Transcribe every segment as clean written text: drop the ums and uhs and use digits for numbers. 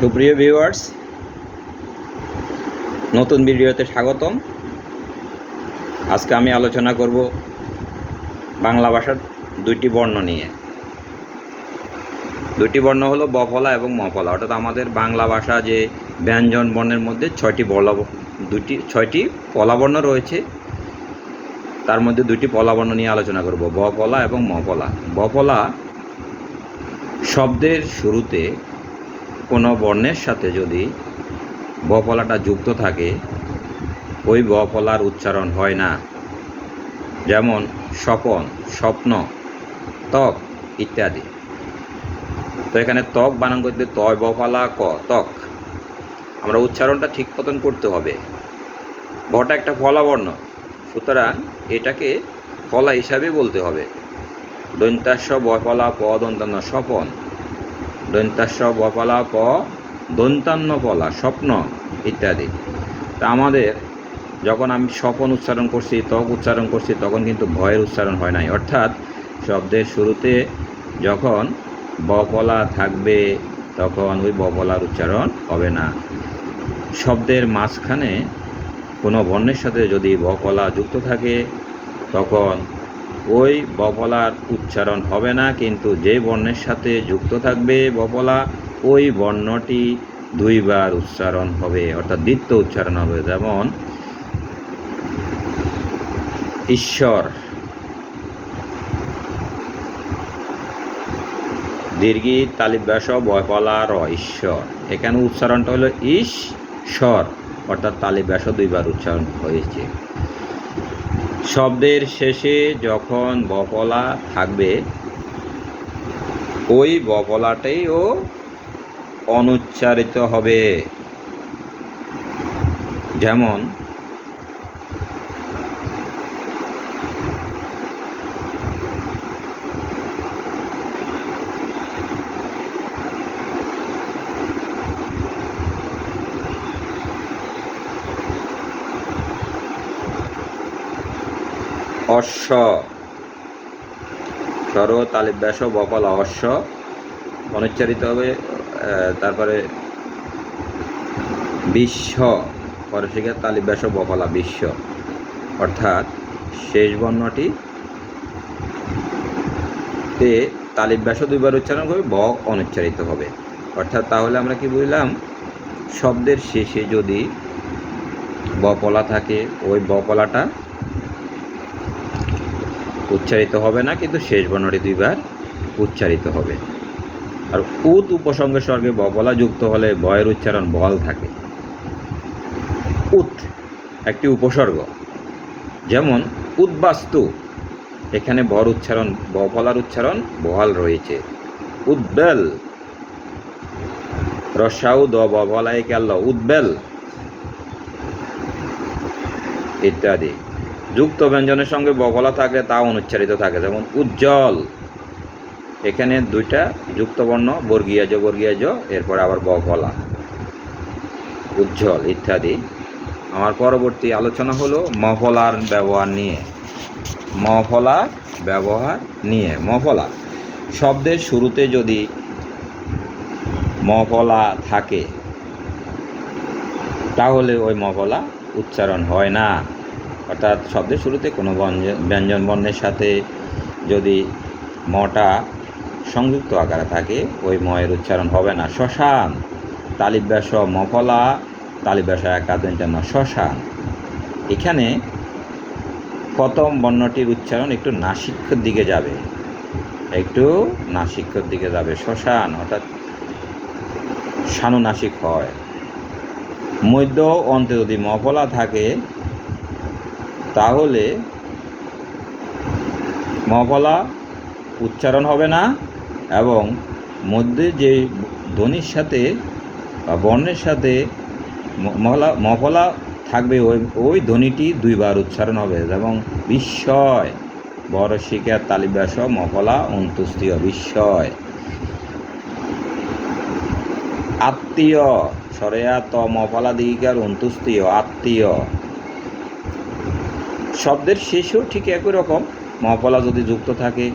সুপ্রিয় ভিউয়ার্স, নতুন ভিডিওতে স্বাগতম। আজকে আমি আলোচনা করব বাংলা ভাষার দুইটি বর্ণ নিয়ে। দুইটি বর্ণ হলো বফলা এবং মফলা। অর্থাৎ আমাদের বাংলা ভাষা যে ব্যঞ্জন বর্ণের মধ্যে ছয়টি পলাবর্ণ রয়েছে, তার মধ্যে দুইটি পলাবর্ণ নিয়ে আলোচনা করব, বফলা এবং মফলা। বফলা শব্দের শুরুতে কোনো বর্ণের সাথে যদি বফলাটা যুক্ত থাকে, ওই বফলার উচ্চারণ হয় না। যেমন স্বপন, স্বপ্ন, ত্বক ইত্যাদি। তো এখানে ত্বক বানান করতে তয় বফলা ক, ত্বক। আমরা উচ্চারণটা ঠিক মতন করতে হবে। বটা একটা ফলাবর্ণ, সুতরাং এটাকে ফলা হিসাবে বলতে হবে। দন্তাস্য বফলা প দন্তান্ন স্বপন, দন্তাস্য বফলা প দন্তান্ন ফলা স্বপ্ন ইত্যাদি। তা আমাদের যখন আমি স্বপন উচ্চারণ করছি, ত্বক উচ্চারণ করছি, তখন কিন্তু ভয়ের উচ্চারণ হয় নাই। অর্থাৎ শব্দের শুরুতে যখন বফলা থাকবে তখন ওই বফলার উচ্চারণ হবে না। শব্দের মাঝখানে কোনো বর্ণের সাথে যদি বফলা যুক্ত থাকে তখন ওই বফলার উচ্চারণ হবে না, কিন্তু যে বর্ণের সাথে যুক্ত থাকবে বফলা, ওই বর্ণটি দুইবার উচ্চারণ হবে, অর্থাৎ দ্বিতীয় উচ্চারণ হবে। যেমন ঈশ্বর, দীর্ঘি তালিব্যাস বফলা র, ঈশ্বর। এখানে উচ্চারণটা হলো ঈশ্বর, অর্থাৎ তালিব্যাস দুইবার উচ্চারণ হয়েছে। শব্দের শেষে যখন বফলা থাকবে ওই বফলাটাইও অনুচ্চারিত হবে। যেমন অশ্ব, স্বর তালিব্যাস বফলা অশ্ব অনুচ্চারিত হবে। তারপরে বিশ্ব, পরশিকা তালিব্যাস বফলা বিশ্ব, অর্থাৎ শেষ বর্ণটি তে তালিব্যাস দুইবার উচ্চারণ করে ব অনুচ্চারিত হবে। অর্থাৎ তাহলে আমরা কি বুঝলাম, শব্দের শেষে যদি বফলা থাকে ওই বফলাটা উচ্চারিত হবে না, কিন্তু শেষ বর্ণটি দুইবার উচ্চারিত হবে। আর উদ উপসর্গের স্বর্গে বফলা যুক্ত হলে বয়ের উচ্চারণ বল থাকে। উত একটি উপসর্গ, যেমন উদ্বাস্তু, এখানে বর উচ্চারণ বফলার উচ্চারণ বহাল রয়েছে। উদ্বেল, রসাউ দ বফলায় কেল উদ্বেল ইত্যাদি। যুক্ত ব্যঞ্জনের সঙ্গে বফলা থাকলে তা অনুচ্চারিত থাকে। যেমন উজ্জ্বল, এখানে দুইটা যুক্ত বর্ণ বর্গীয় জ, এরপর আবার বফলা, উজ্জ্বল ইত্যাদি। আমার পরবর্তী আলোচনা হলো মফলার ব্যবহার নিয়ে। মফলার ব্যবহার নিয়ে। মফলা শব্দের শুরুতে যদি মফলা থাকে তাহলে ওই মফলা উচ্চারণ হয় না। অর্থাৎ শব্দের শুরুতে কোনো ব্যঞ্জন বর্ণের সাথে যদি মটা সংযুক্ত আকারে থাকে ওই ময়ের উচ্চারণ হবে না। শ্মশান, তালিব্যাস মফলা তালিব্যাস একাদন্ত শ্মশান। এখানে প্রথম বর্ণটির উচ্চারণ একটু নাসিক্যর দিকে যাবে, শ্মশান অর্থাৎ সানুনাসিক হয়। মধ্য অন্তে যদি মফলা থাকে তাহলে মফলা উচ্চারণ হবে না, এবং মধ্যে যে ধ্বনির সাথে বা বর্ণের সাথে মফলা থাকবে ওই ধ্বনিটি দুইবার উচ্চারণ হবে। যেমন বিস্ময়, বড় শিকার তালিব্যাস মফলা অন্তুস্তীয় বিস্ময়। আত্মীয়, সরেয়া ত মফলা দিকার অন্তুস্তীয় আত্মীয়। শব্দের শেষেও ঠিক একই রকম মফলা যদি যুক্ত থাকে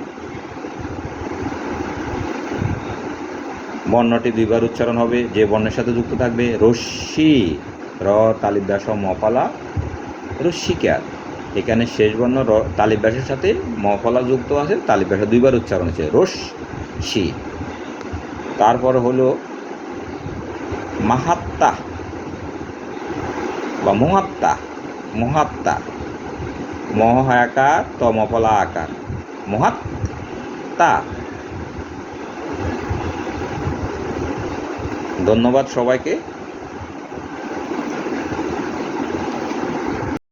বর্ণটি দুইবার উচ্চারণ হবে, যে বর্ণের সাথে যুক্ত থাকবে রশ্মি, র তালিব ব্যাস মফলা রশ্মিকার। এখানে শেষ বর্ণ তালিব ব্যাসের সাথে মফলা যুক্ত আছে, তালিব ব্যাসে দুইবার উচ্চারণ হচ্ছে রশ্মি। তারপর হলো মাহাত্তা বা মহাত্তা, মহাত্তা, মহ আকার ত মফলা আকার, মহাত্তা। ধন্যবাদ সবাইকে।